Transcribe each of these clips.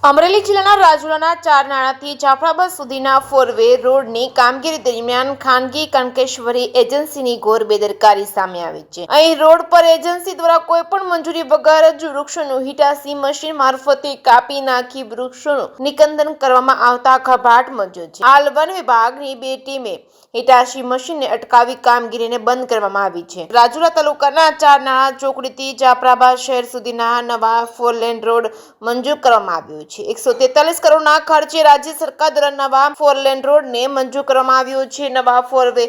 અમરેલી જિલ્લાના રાજુલાના ચારનાળાથી જાફરાબાદ સુધીના ફોરવે રોડની કામગીરી દરમિયાન ખાનગી કનકેશ્વરી એજન્સીની ઘોર બેદરકારી સામે આવી છે। અહીં રોડ પર એજન્સી દ્વારા કોઈ પણ મંજૂરી વગર જ વૃક્ષોનું હિટાસી મશીન મારફતે કાપી નાખી વૃક્ષોનું નિકંદન કરવામાં આવતા ખભાટ મચ્યો છે। હાલ વન વિભાગની બે ટીમે હિટાસી મશીનને અટકાવી કામગીરીને બંધ કરવામાં આવી છે। રાજુલા તાલુકાના ચારનાળા ચોકડીથી જાફરાબાદ શહેર સુધીના નવા 4 લેન રોડ મંજૂર કરવામાં આવ્યો છે। 143 કરોડના ખર્ચે રાજ્ય સરકાર દ્વારા નવા 4 લેન રોડને મંજૂર કરવામાં આવ્યો છે। નવા 4 વે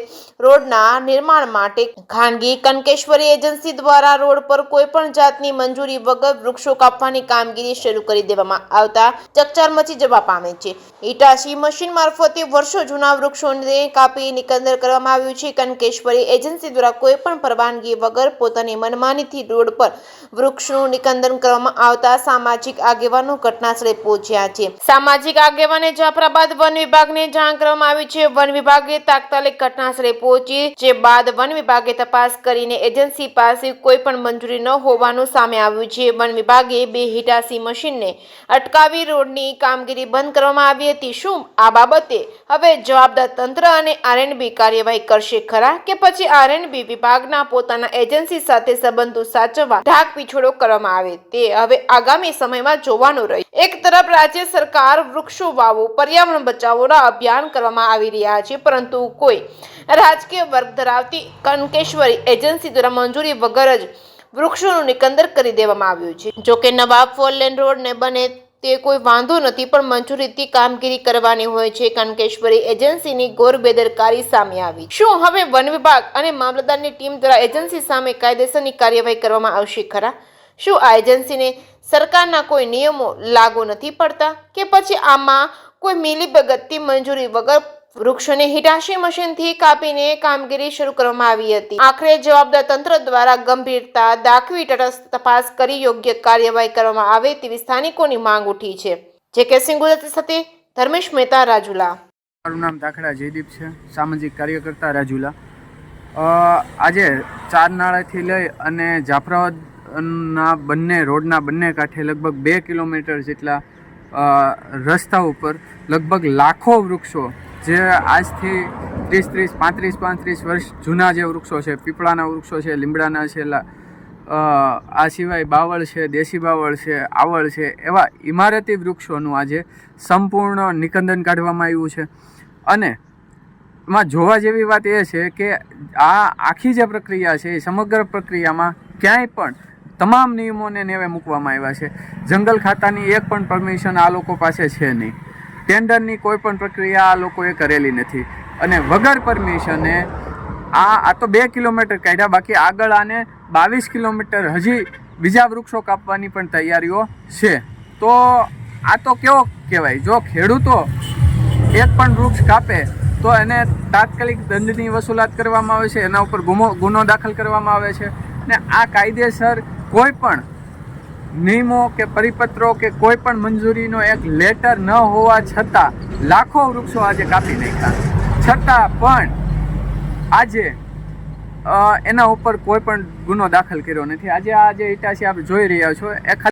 રોડના નિર્માણ માટે ખાનગી કનકેશ્વરી એજન્સી દ્વારા રોડ પર કોઈ પણ જાતની મંજૂરી વગર વૃક્ષો કાપવાની કામગીરી શરૂ કરી દેવામાં આવતા ચકચાર મચી જવા પામે છે। હિટાચી મશીન મારફતે વર્ષો જૂના વૃક્ષોને કાપી નિકંદન કરવામાં આવ્યું છે। કનકેશ્વરી એજન્સી દ્વારા કોઈ પણ પરવાનગી વગર પોતાની મનમાનીથી રોડ પર વૃક્ષનું નિકંદન કરવામાં આવતા સામાજિક આગેવાનો ઘટનાસ્થળે પહોંચ્યા છે। સામાજિક આગેવાને જાફરાબાદ વન વિભાગને જાણ કરવામાં આવી છે। વન વિભાગે તાત્કાલિક ઘટનાસ્થળે પહોંચી જે બાદ વન વિભાગે તપાસ કરીને એજન્સી પાસે કોઈ પણ મંજૂરી ન હોવાનું સામે આવ્યું છે। વન વિભાગે બે હિટાસી મશીનને અટકાવી રોડની કામગીરી બંધ કરવામાં આવી હતી। શું આ બાબતે હવે જવાબદાર તંત્ર અને આરએનબી કાર્યવાહી કરશે ખરા કે પછી આરએનબી વિભાગના પોતાના એજન્સી સાથે સંબંધો સાચવવા ઢાક પીછોડો કરવામાં આવે તે હવે આગામી સમયમાં જોવાનું રહ્યું। એક તરફ રાજ્ય સરકાર વૃક્ષો વાવો પર્યાવરણ બચાવોના અભિયાન કરવામાં આવી રહ્યા છે, પરંતુ કોઈ રાજકીય વર્ગ ધરાવતી કનકેશ્વરી એજન્સી દ્વારા મંજૂરી વગર જ વૃક્ષોનું નિકંદન કરી દેવામાં આવ્યું છે। જોકે નવા 4 લેન રોડને બને તે કોઈ વાંધો નથી, પણ મંજૂરીથી કામગીરી કરવાની હોય છે। કનકેશ્વરી એજન્સીની ઘોર બેદરકારી સામે આવી। શું હવે વન વિભાગ અને મામલતદારની ટીમ દ્વારા એજન્સી સામે કાયદેસરની કાર્યવાહી કરવામાં આવશે ખરા? શું આ એજન્સીને સરકારના કોઈ નિયમો લાગુ નથી પડતા કે પછી આમાં કોઈ મિલીભગતથી મંજૂરી વગર વૃક્ષોને હિટાચી મશીનથી કાપીને કામગીરી શરૂ કરવામાં આવી હતી? આખરે જવાબદાર તંત્ર દ્વારા ગંભીરતા દાખવી તટસ્થ તપાસ કરી યોગ્ય કાર્યવાહી કરવામાં આવે તેવી સ્થાનિકોની માંગ ઉઠી છે। જે સિંહ ગુજરાતી સાથે ધર્મેશ મહેતા, રાજુલા। મારું નામ દાખલા જયદીપ છે, સામાજિક કાર્યકર્તા રાજુલા। આજે ચારનાળાથી લઈ અને જાફરાબાદના રોડના બંને કાંઠે લગભગ 2 કિલોમીટર જેટલા રસ્તા ઉપર લગભગ લાખો વૃક્ષો, જે આજથી 35 વર્ષ જૂના જે વૃક્ષો છે, પીપળાના વૃક્ષો છે, લીમડાના છે, આ સિવાય બાવળ છે, દેશી બાવળ છે, આવળ છે, એવા ઇમારતી વૃક્ષોનું આજે સંપૂર્ણ નિકંદન કાઢવામાં આવ્યું છે। અને એમાં જોવા જેવી વાત એ છે કે આ આખી જે પ્રક્રિયા છે એ સમગ્ર પ્રક્રિયામાં ક્યાંય પણ તમામ નિયમોને નેવે મૂકવામાં આવ્યા છે। જંગલ ખાતાની એક પણ પરમિશન આ લોકો પાસે છે નહીં, ટેન્ડરની કોઈ પણ પ્રક્રિયા આ લોકોએ કરેલી નથી, અને વગર પરમિશને આ તો 2 કિલોમીટર કાઢ્યા, બાકી આગળ આને 22 કિલોમીટર હજી બીજા વૃક્ષો કાપવાની પણ તૈયારીઓ છે। તો આ તો કેવો કહેવાય, જો ખેડૂતો એક પણ વૃક્ષ કાપે તો એને તાત્કાલિક દંડની વસૂલાત કરવામાં આવે છે, એના ઉપર ગુનો દાખલ કરવામાં આવે છે, ને આ કાયદેસર કોઈ પણ નિયમો કે પરિપત્રો કે કોઈ પણ મંજૂરીનો એક લેટર ન હોવા છતાં લાખો વૃક્ષો આજે કાપી નાખ્યા, છતાં પણ આજે એના ઉપર કોઈ પણ ગુનો દાખલ કર્યો નથી। આજે આ જે હિટાચી આપ જોઈ રહ્યા છો એ